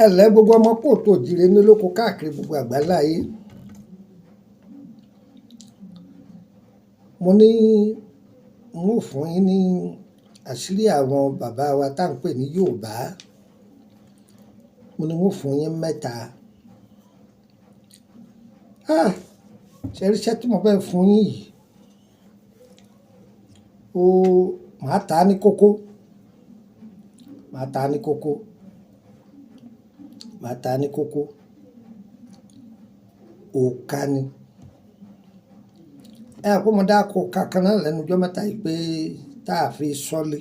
ẹ̀lẹ́ gbogbo ọmọ kóòtù òjìrè ní lóko káàkiri gbogbo àgbáláyé. Mo ní n ó fún yín ní àṣírí àwọn bàbá wa tá à ń pè ní Yorùbá. Mo ní n ó fún yín mẹ́ta. Ṣé rí iṣẹ́ tí mo fẹ́ fún yín yìí? Màá ta á ní kókó. Màá ta á ní kókó. Màá ta á ní kókó. Òòkà ni. Pé mo dáko òòkà kan náà lẹ́nu ọjọ́ mẹ́ta yìí pé tá a fi sọ́lé,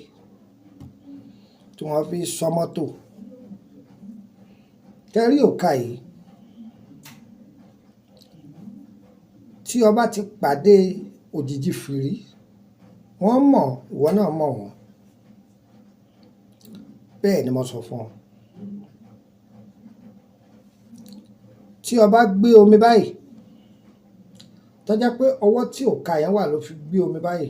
tí wọ́n fi sọ mọ́tò. Tẹ́rí òòkà yìí, tí o bá ti pàdé òjìji fìrí, wọ́n mọ̀, ìwọ náà mọ̀ wọ́n. Bẹ́ẹ̀ ni mo sọ fún ọ. Tí o bá gbé omi báyìí, tó jẹ́ pé ọwọ́ tí òòkà yẹn wà ló fi gbé omi báyìí,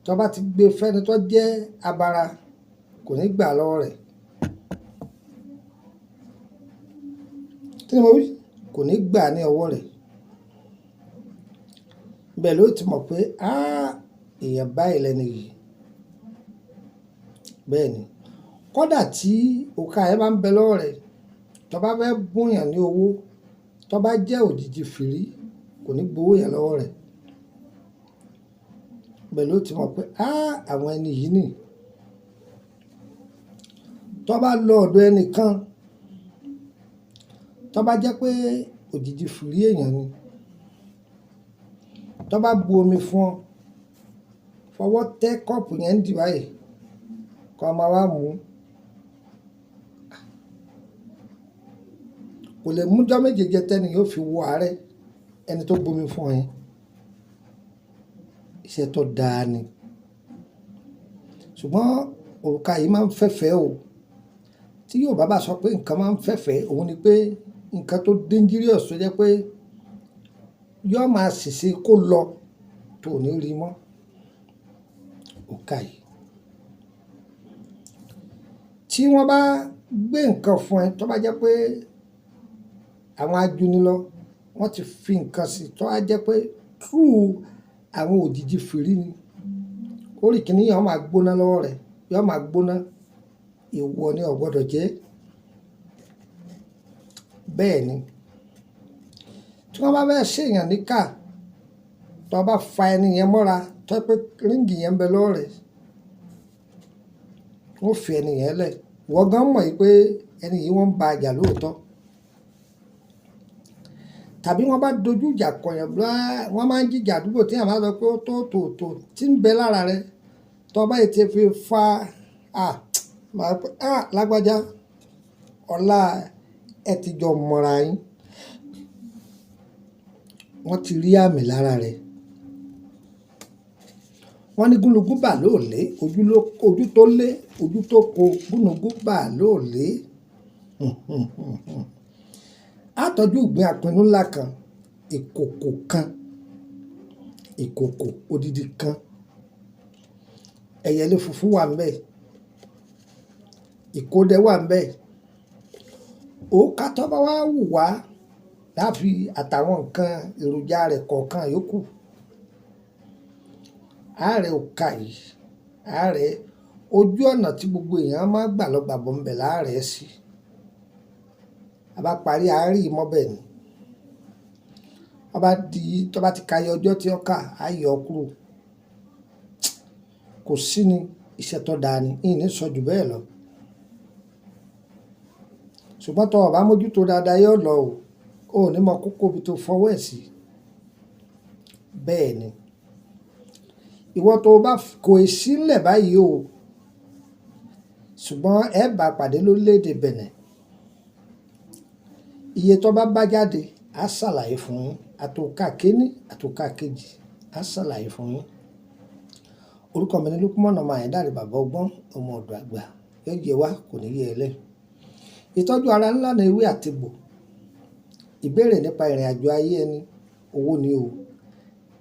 tó bá ti gbé fẹ́ni tó jẹ́ abara, kò ní gbà lọ́wọ́ rẹ̀. Kí ni mo wí? Kò ní gbà ní ọwọ́ rẹ̀. Bẹ́ẹ̀ ló ti mọ̀ pé èèyàn báyìí lẹ́nu yìí. Bẹ́ẹ̀ ni. Kódà tí òòkà yẹn bá ń bẹ lọ́wọ́ rẹ̀, tó bá fẹ́ bùnyàn ní owó, tó bá jẹ́ òjìji fìrí, kò ní gbowó yẹn lọ́wọ́ rẹ̀. Bẹ́ẹ̀ ló ti mọ̀ pé àwọn ẹni yìí nì. Tó bá lọ ọ̀dọ̀ ẹnìkan, tó bá jẹ́ pé òjìji fìrí èèyàn ni, tó bá bu omi fún ọ, fọwọ́ tẹ́ kọ́ọ̀pù yẹn ń dì báyìí, kó máa wá mú. Kò lè mú ọjọ́ méje jẹ tẹ́ni yóò fi wo àárẹ̀ ẹni tó bomi fún ọ yẹn. Iṣẹ́ tó dáa ni. Ṣùgbọ́n òrùka yìí máa ń fẹ́fẹ́ o. Tí Yorùbá bá sọ pé nǹkan máa ń fẹ́fẹ́, òun ni pé nǹkan tó dangerous tó jẹ́ pé yóò máa ṣèṣe kó lọ tó ní rí mọ́. Òrùka yìí. Tí wọ́n bá gbé nǹkan fún ẹ, tó bá jẹ́ pé àwọn ajúnilọ wọ́n ti fi nǹkan sí, tó á jẹ́ pé through àwọn òjìji fìrí ni, orí kìíní yẹn máa gbóná lọ́wọ́ rẹ̀, yóò máa gbóná. Ìwọ ni ò gbọdọ̀ jẹ́. Bẹ́ẹ̀ ni. Tí wọ́n bá fẹ́ ṣèyàn níkà, tó bá fa ẹni yẹn mọ́ra, tó pé ríǹgì yẹn ń bẹ lọ́wọ́ rẹ̀, wọ́n fi ẹni yẹn lẹ̀. Ìwọ gan mọ̀ pé ẹni yìí wọ́n ń ba àjà lóòótọ́. Tàbí wọ́n bá dojú ìjà kọ̀yàn, wọ́n máa ń jíjà àdúgbò tí àwọn máa sọ pé ó tó tí ń bẹ lára rẹ̀. Tó bá yìí ti fi fa máa pẹ́ lágbájá, ọ̀la ẹ ti jọ mọ̀ra yín. Wọ́n ti rí àmì lára rẹ̀. Wọ́n ní gúnlugún bà lóòlé, ojú tó lé, ojú tó ko, gúnlugún bà lóòlé. Tọ́jú ìgbín àpinnu ńlá kan, ìkòkò kan, ìkòkò odidi kan. Ẹyẹlé funfun wà ńbẹ̀, ìkódẹ wà ńbẹ̀. Òòkà tó bá wá wù wá láfi àtàwọn nǹkan èròjà rẹ̀ kọ̀ọ̀kan yòókù. Àárẹ̀ òòkà yìí, àárẹ̀ ojú ọ̀nà tí gbogbo èèyàn máa gbà lọ gbàbọ̀ ńbẹ̀ láàrẹ̀ sí. A bá parí àárí mọ́bẹ̀ ni. Tó bá ti kayọ ọjọ́ tí ó kà, á yọ kúrò. Kò sí ni, iṣẹ́ tó dáa ni, ìní sọ jù bẹ́ẹ̀ lọ. Ṣùgbọ́n tó o bá mójútó dáadáa yóò lọ o. O ò ní mọ kókó ibi tó fọwọ́ ẹ̀ sí. Bẹ́ẹ̀ ni. Ìwọ tó bá kò sí ńlẹ̀ báyìí o. Ṣùgbọ́n ẹ bá pàdé lórílẹ̀-èdè Benin. Iye tó bá jáde, á ṣàlàyé fún yín. Àtòòkà kíní, àtòòkà kejì, á ṣàlàyé fún yín. Orúkọ mi ni Lukman ọmọ Ayédáre bàbá ọgbọ́n, ọmọ ọ̀dọ̀ àgbà. Yóò yẹ wá, kò ní yẹ ẹ lẹ́. Ìtọ́jú ara ńlá ní ewé àti egbò. Ìbéèrè nípa ìrìn àjò ayé ẹni, owó ni o.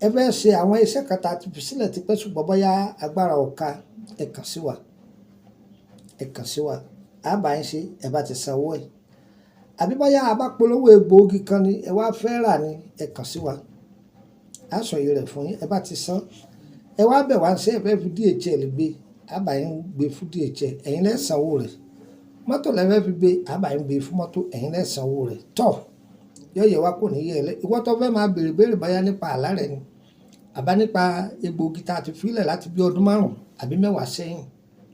Ẹ fẹ́ ṣe àwọn iṣẹ́ kan tá a ti fi sílẹ̀ tipẹ́ ṣùgbọ́n bóyá agbára ọ̀ka, ẹ kàn sí wa. Ẹ kàn sí wa. á bá yín ṣe ẹ bá ti sanwó ẹ̀. Àbí bóyá a bá polówó egbòogi kan ni ẹ wá fẹ́ rà ni ẹ kàn sí wa, á sọ iye rẹ̀ fún yín, ẹ bá ti san ẹ wá bẹ̀ wá ṣe ẹ fẹ́ fi DHL gbé, á bá yín gbé fún DHL, ẹ̀yin lẹ́ sanwó rẹ̀. Mọ́tò lẹ́ fẹ́ fi gbé, á bá yín gbé fún mọ́tò, ẹ̀yin lẹ́ sanwó rẹ̀. Tọ́ yọ̀yẹ̀ wa kò ní yẹ ẹ lẹ́. Ìwọ tó fẹ́ máa béèrè bóyá nípa àlá rẹ ni àbá nípa egbòogi tá a ti fílẹ̀ láti bí ọdún 5 àbí 10 sẹ́yìn,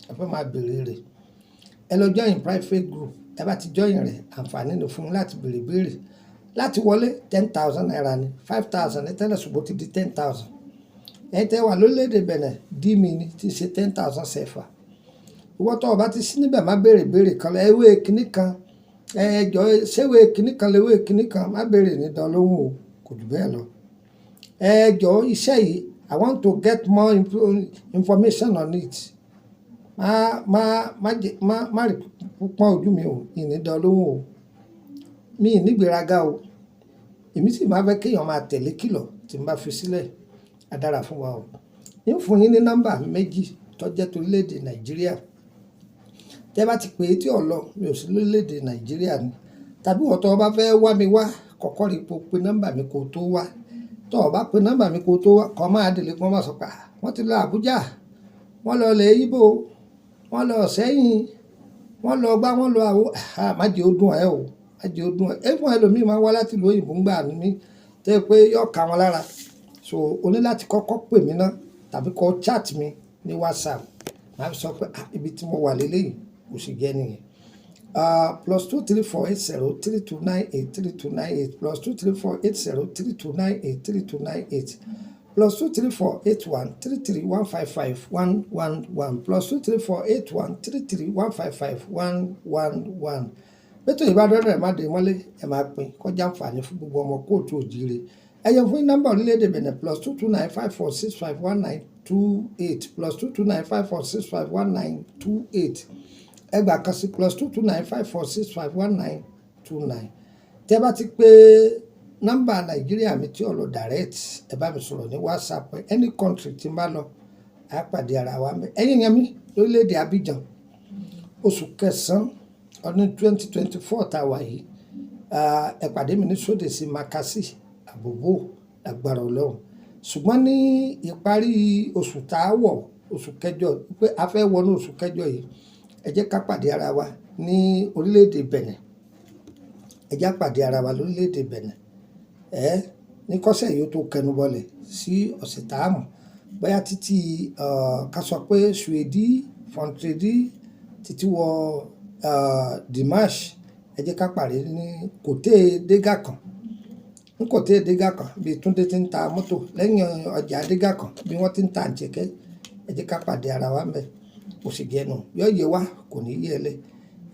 ẹ fẹ́ máa béèrè rẹ̀, ẹ lọ join private group. Ẹ bá ti join rẹ̀, àǹfààní ni fún láti béèrè. Láti wọlé 10,000 naira ni, 5,000 ní tẹ́lẹ̀ ṣùgbọ́n ti di 10,000. Ẹ̀yin tẹ́ wà lórílẹ̀‐èdè Benin díìmì ni ti ṣe 10,000 CFA. Ìwọ tó o bá ti sí níbẹ̀ má béèrè kan lọ ewé kíní kan ẹjọ́ ṣéwé kíní kan léwé kíní kan má béèrè ní dán lóhùn o, kò jù bẹ́ẹ̀ lọ. Ẹjọ́ iṣẹ́ yìí I want to get more information on it. Má rí púpọ̀ ojú mi o, ìní dán lóhùn o, mi ì nígbèrágá o, èmi sì máa fẹ́ kéèyàn máa tẹ̀lé kìlọ̀ tí n bá fi sílẹ̀, á dára fún wa o. Ń fún yín ní nọ́mbà méjì tó jẹ́ torílẹ̀-èdè Nàìjíríà. Tẹ́ bá ti pè é tí ò lọ, mi ò sí lórílẹ̀-èdè Nàìjíríà ni. Tàbí wọ́n tó o bá fẹ́ wá mi wá kọ́kọ́ rí pé nọ́mbà mi kò tó wá. Tó o bá pe nọ́mbà mi kò tó wá, kọ́ máa délé kí wọ́n máa sọ pé wọ́n ti lọ Àbújá, wọ́n lọ ilẹ̀ Ìgbò, wọ́n lọ Ṣẹ́yìn, wọ́n lọ gbá, wọ́n lọ àwo. Má jẹ́ ó dùn ẹ́ o, má jẹ́ ó dùn ẹ́. Ẹ̀fọn ẹlòmíì máa wá láti ìlú òyìnbó ńgbà mí tẹ́ pé yóò ká wọn lára. So o ní láti kọ́kọ́ pè mí ná tàbí kọ́ chat mi ní WhatsApp. Màá fi sọ pé ibi tí mo wà lélẹ́yìí kò sì jẹ́ nìyẹn. +2348032983298 +2348032983298 +2348133155111 +2348133155111. Bẹ́tò ìbádọ́rẹ̀ rẹ̀ má dé mọ́lé ẹ̀ máa pín kọjá àǹfààní fún gbogbo ọmọ kóòtù òjíire. Ẹ yẹ fún nọ́mbà orílẹ̀-èdè Benin +22954651928 +22954651928. Ẹgbàá kan sí +22954651929. Tẹ́ bá ti pé nọ́mbà Nàìjíríà mi tí ò lọ direct, ẹ bá mi sọ̀rọ̀ ní WhatsApp any country tí n bá lọ, á pàdé ara wa mẹ́. Ẹ̀yin yẹn mi lórílẹ̀-èdè Abidjan oṣù kẹsàn-án ọdún 2024 tá a wà yìí, ẹ pàdé mi ní Sódèsì Makassi Àbòbò lágbára Ọlọ́run. Ṣùgbọ́n ní ìparí oṣù tá a wọ̀, oṣù kẹjọ, pé a fẹ́ wọnú oṣù kẹjọ yìí, ẹ jẹ́ ká pàdé ara wa ní orílẹ̀-èdè Benin. Ẹ jẹ́ pàdé ara wa lórílẹ̀-èdè Benin. Ní kọ́sẹ̀ yìí ó tó kẹnu bọlẹ̀ sí ọ̀sẹ̀ tá a mọ̀. Bóyá títí ká sọ pé Suèdí, Fọ̀ntrédí títí wọ Dimash, ẹ jẹ́ ká pàdé ní Kòtè Dégà kan. Ní Kòtè Dégà kan bí Túndé ti ń ta mọ́tò lẹ́yìn ọjà Dégà kan bí wọ́n ti ń ta àǹtẹ̀kẹ́, ẹ jẹ́ ká pàdé ara wa mẹ́. Kò sì jẹ́nu yọ yẹ wá kò ní yẹ lẹ.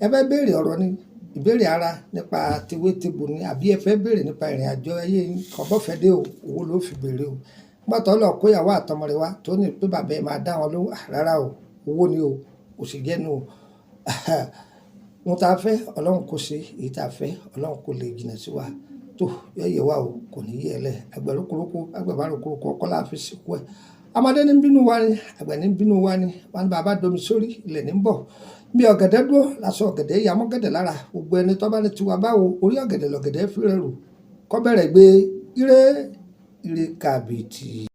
Ẹ fẹ́ béèrè ọ̀rọ̀ ni ìbéèrè ara nípa tewétegbò ni àbí ẹ fẹ́ béèrè nípa ìrìn àjò ayé kọ̀bọ́fẹ́ dé o, owó ló fi béèrè o. Gbọ́tọ̀ lọ kó ìyàwó àtọmọ rẹ̀ wá tó ní pé bàbá ẹ máa dá wọn lóhùn rárá o, owó ni o, kò sì jẹ́nu o. Ohun tá a fẹ́ Ọlọ́run kò ṣe, èyí tá a fẹ́ Ọlọ́run kò lè jìnnà sí wa. Tó yọ yẹ wá o, kò ní yẹ lẹ. Àgbẹ̀rúkúrúkú àgbẹ̀bárúkúrúkú ọkọ láàfin sìnkú ẹ̀. Ọmọdé ní bínú wa ni, àgbẹ̀ ní bínú wa ni, wọn ní bàbá domi sórí ilẹ̀ ní bọ̀. Bí ọ̀gẹ̀dẹ̀ dúró lásọ ọ̀gẹ̀dẹ̀ yàmọ́ gẹ̀dẹ̀ lára, gbogbo ẹni tó bá ní tiwa báwo orí ọ̀gẹ̀dẹ̀ lọ̀gẹ̀dẹ̀ fi rẹ̀ rù kọ́ bẹ̀rẹ̀ gbé ire kàbìtì.